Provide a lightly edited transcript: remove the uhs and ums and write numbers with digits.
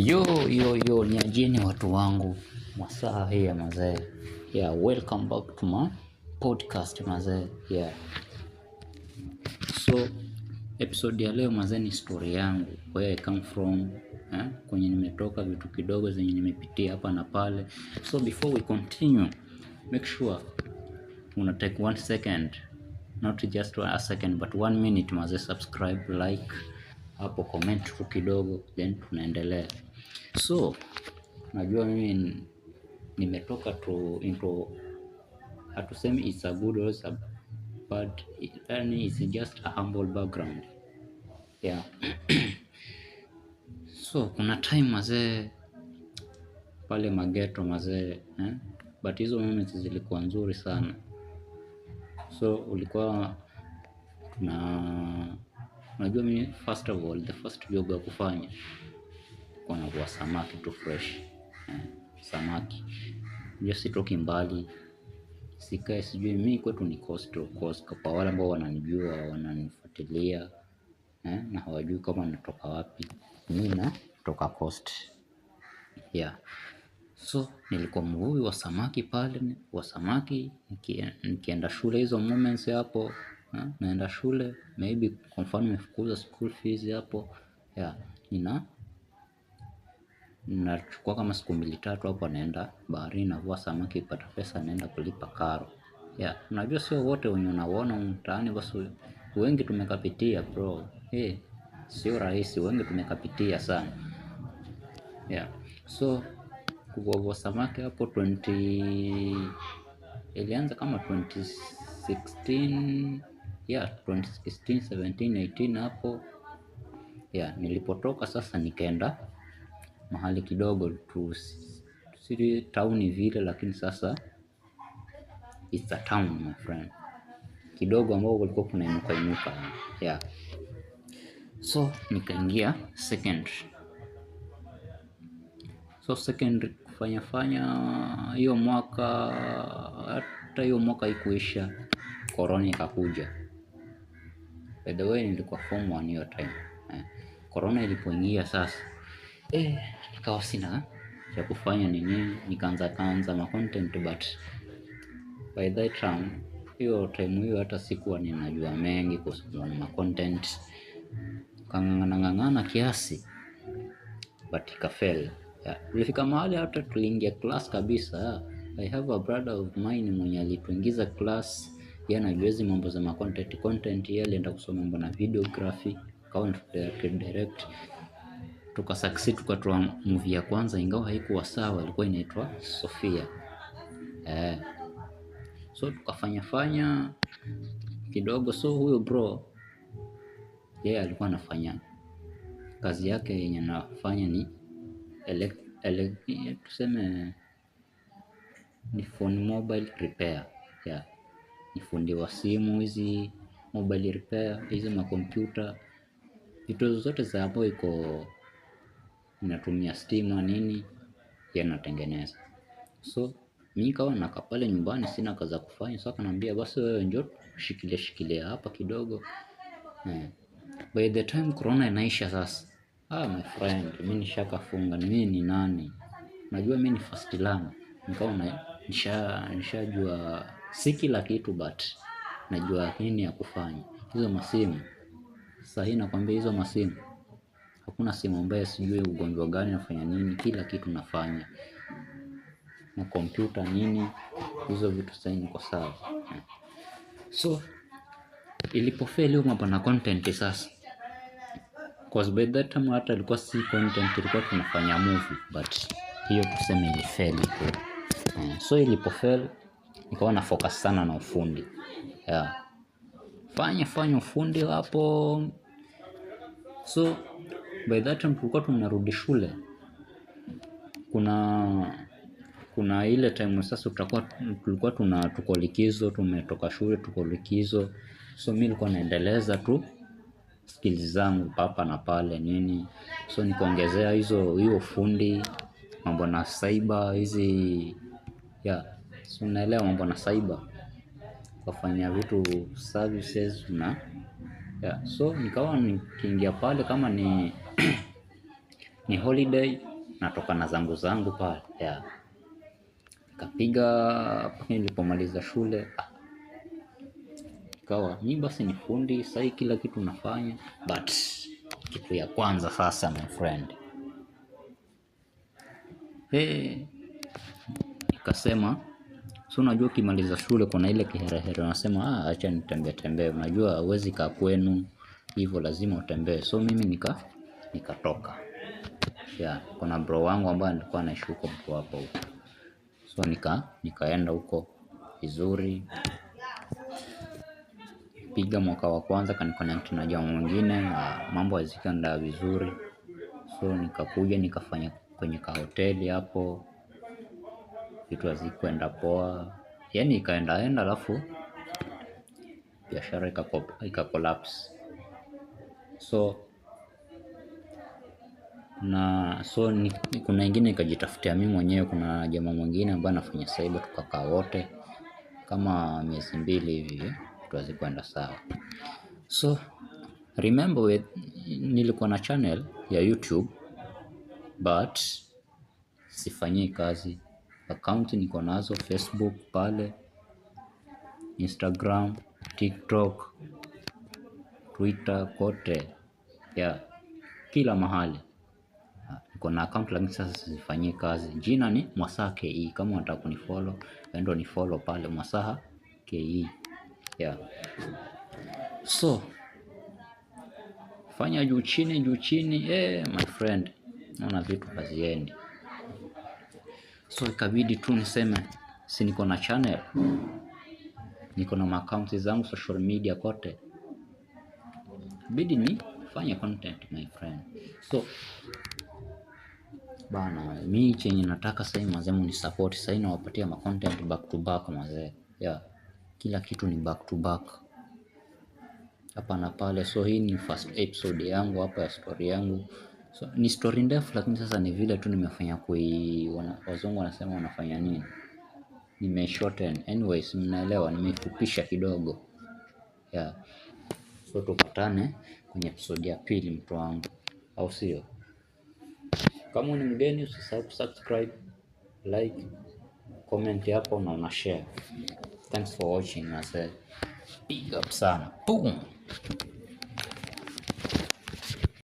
Yo, niajeni watu wangu, masaa hii ya mazee. Yeah, welcome back to my podcast mazee. Yeah. So, episode ya leo mazee ni story yangu, where I come from, kwenye nimetoka, vitu kidogo zenye nimepitia hapa na pale. So, before we continue, make sure una take 1 second, not just a second, but 1 minute mazee, subscribe, like, hapo comment tu kidogo, then tunaendelea. So, najua mimi nimetoka into hatusemi it's a good or a bad, it's just a humble background. Yeah. So, kuna time mazee pale mageto mazee, but hizo moments zilikuwa nzuri sana. So, ulikuwa najua mimi first of all, the first job ya kufanya kwa navua samaki tu fresh. Samaki just sitoki mbali, sikae sijui mimi kwetu ni coast kwa wale ambao wananijua wananifuatilia na hawajui kama natoka wapi. Mimi natoka coast. Yeah. So nilikuwa mvuvi wa samaki pale, wa samaki nikienda shule hizo moments hapo, naenda shule maybe kwa mfano nimefukuza school fees hapo. Yeah, nachukua kama siku 2-3 hapo, naenda baharini navua samaki, pata pesa naenda kulipa karo. Yeah, unajua sio wote wenye unaona mtaani, basi wengi tumekapitia bro. Sio rahisi, wengi tumekapitia sana. Yeah. So kuvua samaki hapo ilianza kama 2016, 2016, 17, 18 hapo. Yeah, nilipotoka sasa nikaenda mahali kidogo tu, si town vile, lakini sasa it's a town my friend, kidogo ambao kulikuwa kunainuka. Yeah. So nikaingia secondary. So secondary kufanya hiyo mwaka, hata hiyo mwaka ikuisha, corona ikakuja. By the way, nilikuwa form 1 hiyo time. Corona ilipoingia sasa, nikawa sina cha kufanya nini, nikaanza ma content, but by that time hiyo hata sikuwa ninajua mengi kuhusu ma content. Kang'ang'ana kiasi, but ikafail. Tulifika mahali hata tuliingia class kabisa. I have a brother of mine mwenye alituingiza class, yeye anajua mambo za ma content, yeye alienda kusoma mambo na videography, account direct. Tukasucceed, tukatoa movie ya kwanza, ingawa haikuwa sawa, ilikuwa inaitwa Sofia. So tukafanya kidogo. So huyo bro yeye alikuwa anafanya kazi yake yenye anafanya ni tuseme ni phone mobile repair. Yeah. Ni fundi wa simu, hizi mobile repair, hizi makompyuta, vitu zote za hapo iko inatumia stima nini, yanatengeneza. So mimi kawa nakaa pale nyumbani sina kazi za kufanya, sasa akaniambia basi wewe njoo shikilia hapa kidogo. By the time corona inaisha sasa, my friend, mimi nishakafunga. Mimi ni nani? Najua mimi ni first learner. Nikaona nishajua si kila kitu, but najua nini ya kufanya. Hizo masimu sasa hii nakwambia, hizo masimu hakuna simu ambayo sijui ugonjwa gani nafanya nini, kila kitu nafanya. Na kompyuta nini, hizo vitu sasa niko sawa. So ilipofeli huko mambo na content sasa, cause by that time hata ilikuwa si content, ilikuwa tunafanya movie, but hiyo tuseme ilifeli. So ilipofeli nikawa na focus sana na ufundi. Yeah. Fanya ufundi hapo. So by that time tulikuwa tunarudi shule. Kuna ile time sasa tulikuwa tuko likizo, tumetoka shule tuko likizo. So mimi nilikuwa naendeleza tu skills zangu hapa na pale nini. So nikaongezea hiyo fundi, mambo na cyber hizi. Yeah. So naelewa mambo na cyber, kufanya vitu services na so nikawa nikiingia pale kama ni holiday, natoka na zangu pale yeah. Nikapiga mpaka nilipomaliza shule ikawa mimi basi ni fundi sasa, kila kitu nafanya. But kitu ya kwanza sasa, my friend, nikasema so unajua ukimaliza shule kuna ile kiherehere unasema acha nitembee. Unajua huwezi kaa kwenu hivyo, lazima utembee. So mimi nikatoka yeah. Kuna bro wangu ambaye alikuwa anaishi huko hapo, so nikaenda huko vizuri, piga mwaka wa kwanza kaniconnect na jamaa mwingine, mambo yazikaenda vizuri. So nikakuja nikafanya kwenye kahoteli hapo, vitu hazikwenda poa, yani ikaenda alafu biashara ikacollapse. So kuna ingine nikajitafutia mimi mwenyewe. Kuna jamaa mwingine ambaye anafanya cyber, tukakaa wote kama miezi 2 hivi, vitu hazikwenda sawa. So remember nilikuwa na channel ya YouTube but sifanyii kazi. Account niko nazo Facebook pale, Instagram, TikTok, Twitter, kote yeah, kila mahali niko na account, lakini sasa sifanyii kazi. Jina ni Mwasaha KE. Kama unataka kunifollow endo ni follow pale Mwasaha KE yeah. So fanya juu chini my friend, naona vitu haziendi. So ikabidi tu niseme si niko na channel, niko na account zangu social media kote, ikabidi nifanye content my friend. So bana, mimi chenye nataka sasa mazemu ni support. Sasa nawapatia content back to back mazee yeah. Kila kitu ni back to back hapa na pale. So hii ni first episode yangu hapa ya story yangu. So ni story ndefu, lakini sasa ni vile tu nimefanya wazungu wanasema wanafanya nini, nimeshorten. Anyways, mnaelewa, nimefupisha kidogo yeah. So tupatane kwenye episode ya pili mtu wangu, au sio? Kama ni mgeni usisahau subscribe, like, comment hapo na una share. Thanks for watching myself. Big up sana. Boom.